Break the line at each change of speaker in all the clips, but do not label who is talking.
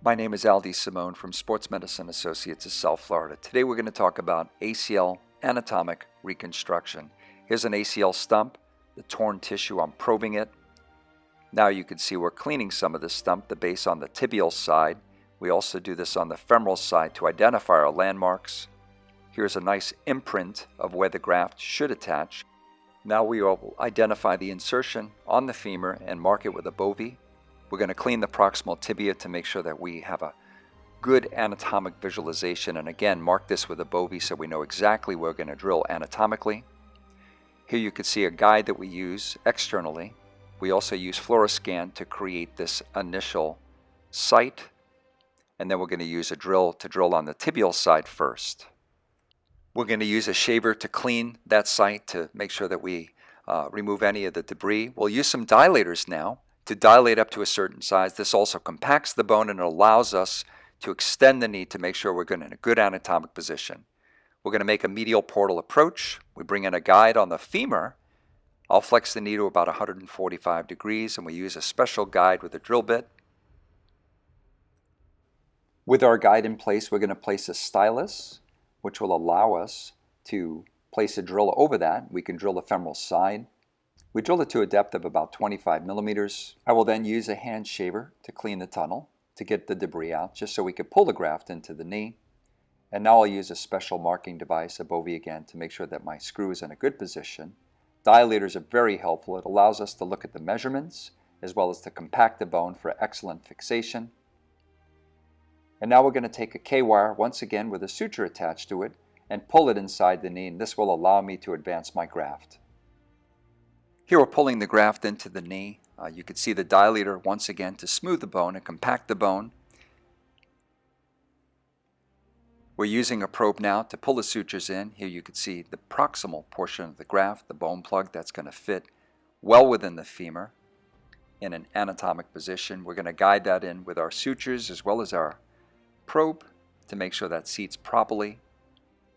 My name is Al Simone from Sports Medicine Associates of South Florida. Today we're going to talk about ACL anatomic reconstruction. Here's an ACL stump, the torn tissue, I'm probing it. Now you can see we're cleaning some of this stump, the base on the tibial side. We also do this on the femoral side to identify our landmarks. Here's a nice imprint of where the graft should attach. Now we will identify the insertion on the femur and mark it with a bovie. We're going to clean the proximal tibia to make sure that we have a good anatomic visualization, and again mark this with a bovie so we know exactly where we're going to drill anatomically. Here you can see a guide that we use externally. We also use fluoroscan to create this initial site, and then we're going to use a drill to drill on the tibial side first. We're going to use a shaver to clean that site to make sure that we remove any of the debris. We'll use some dilators now to dilate up to a certain size. This also compacts the bone and allows us to extend the knee to make sure we're in a good anatomic position. We're going to make a medial portal approach. We bring in a guide on the femur. I'll flex the knee to about 145 degrees, and we use a special guide with a drill bit. With our guide in place, we're going to place a stylus, which will allow us to place a drill over that. We can drill the femoral side. We drill it to a depth of about 25 millimeters. I will then use a hand shaver to clean the tunnel to get the debris out, just so we could pull the graft into the knee. And now I'll use a special marking device, a bovie again, to make sure that my screw is in a good position. Dilators are very helpful. It allows us to look at the measurements as well as to compact the bone for excellent fixation. And now we're going to take a K-wire, once again with a suture attached to it, and pull it inside the knee, and this will allow me to advance my graft. Here we're pulling the graft into the knee. You can see the dilator once again to smooth the bone and compact the bone. We're using a probe now to pull the sutures in. Here you can see the proximal portion of the graft, the bone plug that's going to fit well within the femur in an anatomic position. We're going to guide that in with our sutures as well as our probe to make sure that seats properly.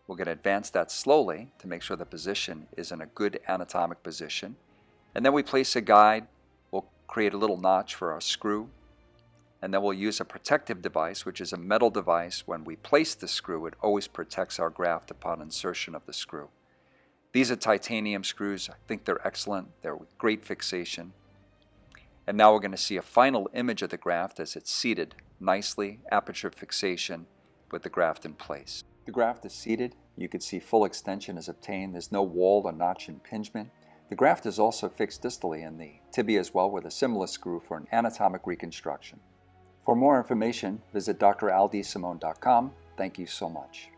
We're going to advance that slowly to make sure the position is in a good anatomic position. And then we place a guide. We'll create a little notch for our screw. And then we'll use a protective device, which is a metal device. When we place the screw, it always protects our graft upon insertion of the screw. These are titanium screws. I think they're excellent. They're with great fixation. And now we're going to see a final image of the graft as it's seated nicely, aperture fixation with the graft in place. The graft is seated. You can see full extension is obtained. There's no wall or notch impingement. The graft is also fixed distally in the tibia as well with a similar screw for an anatomic reconstruction. For more information, visit draldsimone.com. Thank you so much.